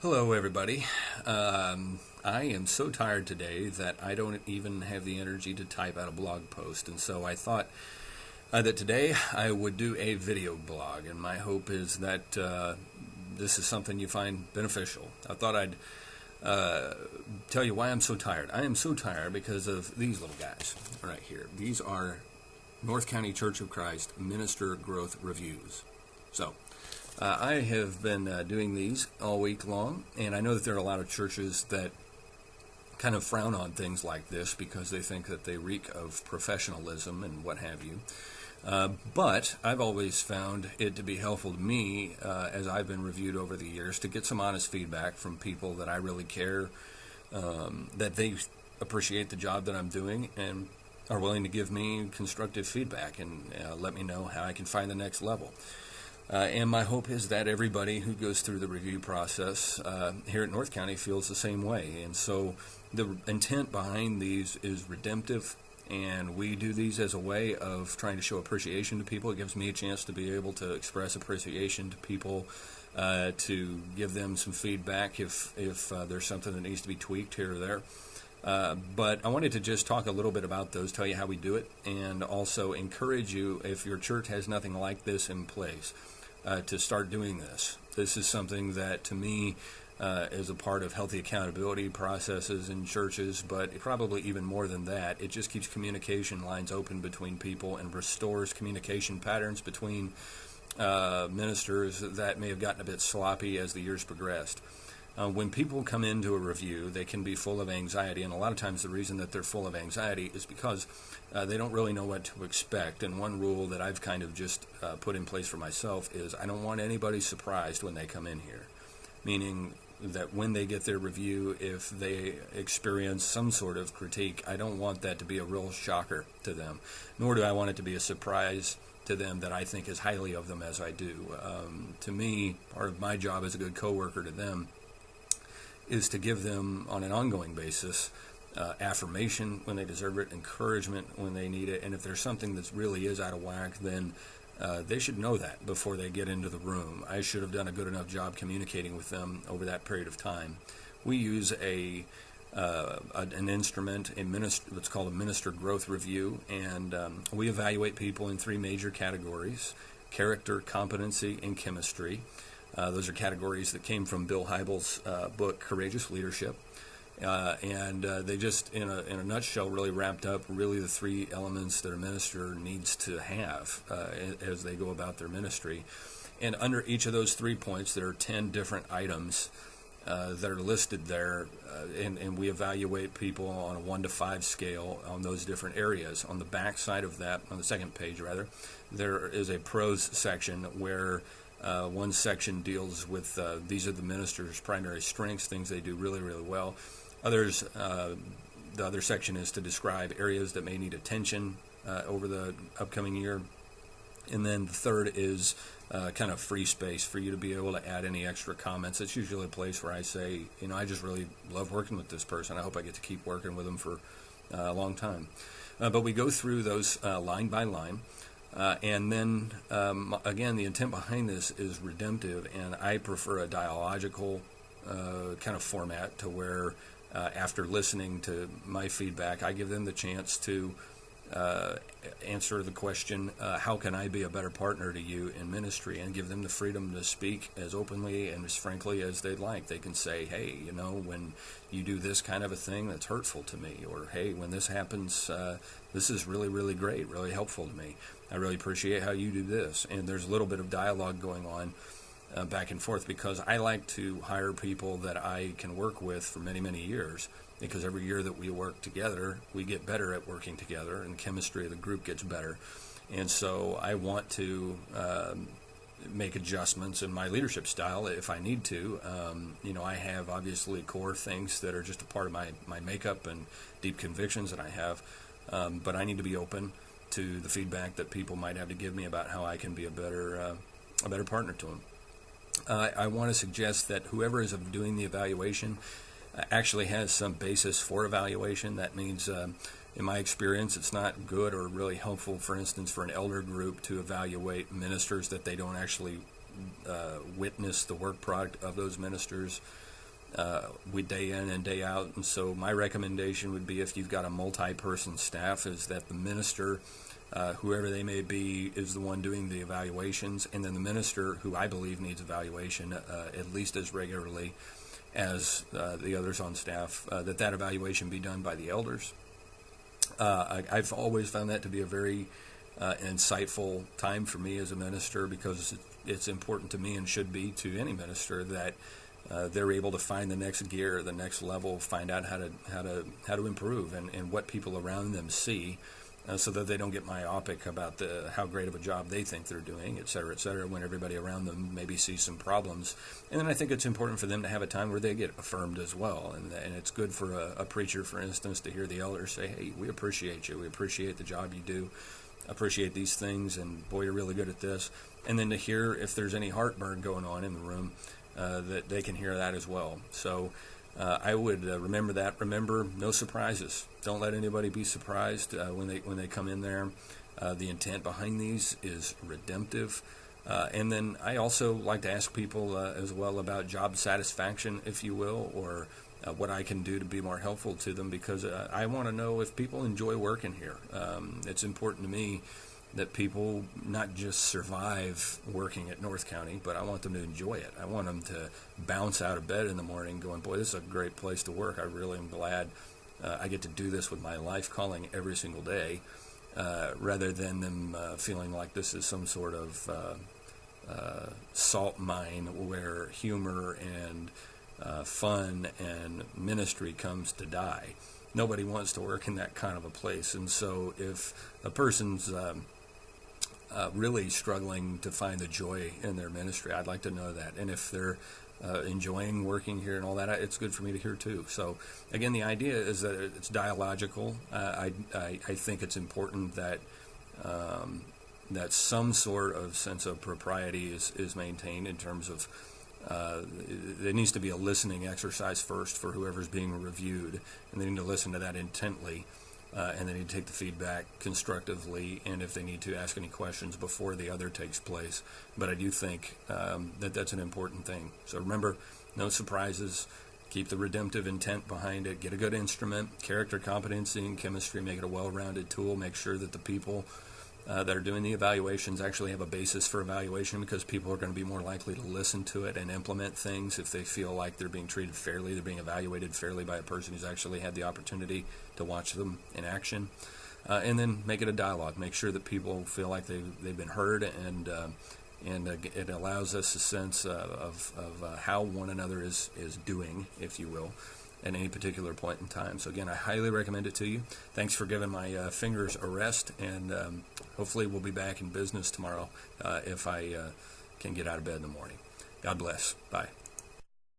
Hello, everybody. I am so tired today that I don't even have the energy to type out a blog post, and so I thought that today I would do a video blog, and my hope is that this is something you find beneficial. I thought I'd tell you why I'm so tired. I am so tired because of these little guys right here. These are North County Church of Christ Minister Growth Reviews. So, I have been doing these all week long, and I know that there are a lot of churches that kind of frown on things like this because they think that they reek of professionalism and what have you. But I've always found it to be helpful to me as I've been reviewed over the years to get some honest feedback from people that I really care, that they appreciate the job that I'm doing and are willing to give me constructive feedback and let me know how I can find the next level. And my hope is that everybody who goes through the review process here at North County feels the same way. And so the intent behind these is redemptive, and we do these as a way of trying to show appreciation to people. It gives me a chance to be able to express appreciation to people, to give them some feedback if there's something that needs to be tweaked here or there. But I wanted to just talk a little bit about those, tell you how we do it, and also encourage you, if your church has nothing like this in place, to start doing this. This is something that, to me, is a part of healthy accountability processes in churches, but probably even more than that. It just keeps communication lines open between people and restores communication patterns between ministers that may have gotten a bit sloppy as the years progressed. When people come into a review, they can be full of anxiety, and a lot of times the reason that they're full of anxiety is because they don't really know what to expect. And one rule that I've kind of just put in place for myself is I don't want anybody surprised when they come in here, meaning that when they get their review, if they experience some sort of critique, I don't want that to be a real shocker to them, nor do I want it to be a surprise to them that I think as highly of them as I do. To me, part of my job as a good coworker to them is to give them on an ongoing basis affirmation when they deserve it, encouragement when they need it, and if there's something that really is out of whack, then they should know that before they get into the room. I should have done a good enough job communicating with them over that period of time. We use an instrument, what's called a minister growth review, and we evaluate people in three major categories: character, competency, and chemistry. Those are categories that came from Bill Hybels' book, Courageous Leadership. And they just, in a nutshell, really wrapped up really the three elements that a minister needs to have as they go about their ministry. And under each of those 3 points, there are 10 different items that are listed there, and we evaluate people on a 1 to 5 scale on those different areas. On the back side of that, on the second page rather, there is a pros section where one section deals with these are the minister's primary strengths, things they do really, really well. The other section is to describe areas that may need attention over the upcoming year. And then the third is kind of free space for you to be able to add any extra comments. It's usually a place where I say, I just really love working with this person. I hope I get to keep working with them for a long time. But we go through those line by line. And then, again, the intent behind this is redemptive, and I prefer a dialogical kind of format to where after listening to my feedback, I give them the chance to answer the question, how can I be a better partner to you in ministry, and give them the freedom to speak as openly and as frankly as they'd like. They can say, hey, when you do this kind of a thing, that's hurtful to me, or hey, when this happens, this is really, really great, really helpful to me. I really appreciate how you do this. And there's a little bit of dialogue going on back and forth, because I like to hire people that I can work with for many, many years, because every year that we work together, we get better at working together, and the chemistry of the group gets better. And so I want to make adjustments in my leadership style if I need to. I have obviously core things that are just a part of my makeup and deep convictions that I have, but I need to be open to the feedback that people might have to give me about how I can be a better partner to them. I want to suggest that whoever is doing the evaluation actually has some basis for evaluation. That means, in my experience, it's not good or really helpful, for instance, for an elder group to evaluate ministers that they don't actually witness the work product of those ministers. we day in and day out. And so my recommendation would be, if you've got a multi-person staff, is that the minister, whoever they may be, is the one doing the evaluations, and then the minister, who I believe needs evaluation at least as regularly as the others on staff, that evaluation be done by the elders. I've always found that to be a very insightful time for me as a minister, because it's important to me, and should be to any minister, that they're able to find the next gear, the next level, find out how to improve, and what people around them see, so that they don't get myopic about how great of a job they think they're doing, et cetera, when everybody around them maybe sees some problems. And then I think it's important for them to have a time where they get affirmed as well. And it's good for a preacher, for instance, to hear the elders say, "Hey, we appreciate you. We appreciate the job you do. Appreciate these things, and boy, you're really good at this." And then to hear if there's any heartburn going on in the room, that they can hear that as well. So I would remember that. Remember, no surprises. Don't let anybody be surprised when they come in there. The intent behind these is redemptive. And then I also like to ask people as well about job satisfaction, if you will, or what I can do to be more helpful to them, because I want to know if people enjoy working here. It's important to me that people not just survive working at North County, but I want them to enjoy it. I want them to bounce out of bed in the morning going, "Boy, this is a great place to work. I really am glad I get to do this with my life calling every single day," rather than them feeling like this is some sort of salt mine where humor and fun and ministry comes to die. Nobody wants to work in that kind of a place. And so if a person's really struggling to find the joy in their ministry, I'd like to know that. And if they're enjoying working here and all that, it's good for me to hear too. So again, the idea is that it's dialogical. I think it's important that that some sort of sense of propriety is maintained in terms of there needs to be a listening exercise first for whoever's being reviewed, and they need to listen to that intently, and they need to take the feedback constructively, and if they need to, ask any questions before the other takes place. But I do think that that's an important thing. So remember, no surprises. Keep the redemptive intent behind it. Get a good instrument, character competency and chemistry, make it a well-rounded tool. Make sure that the people that are doing the evaluations actually have a basis for evaluation, because people are going to be more likely to listen to it and implement things if they feel like they're being treated fairly, they're being evaluated fairly by a person who's actually had the opportunity to watch them in action. And then make it a dialogue. Make sure that people feel like they've been heard, and it allows us a sense of how one another is doing, if you will, at any particular point in time. So again, I highly recommend it to you. Thanks for giving my fingers a rest, and hopefully we'll be back in business tomorrow if I can get out of bed in the morning. God bless. Bye.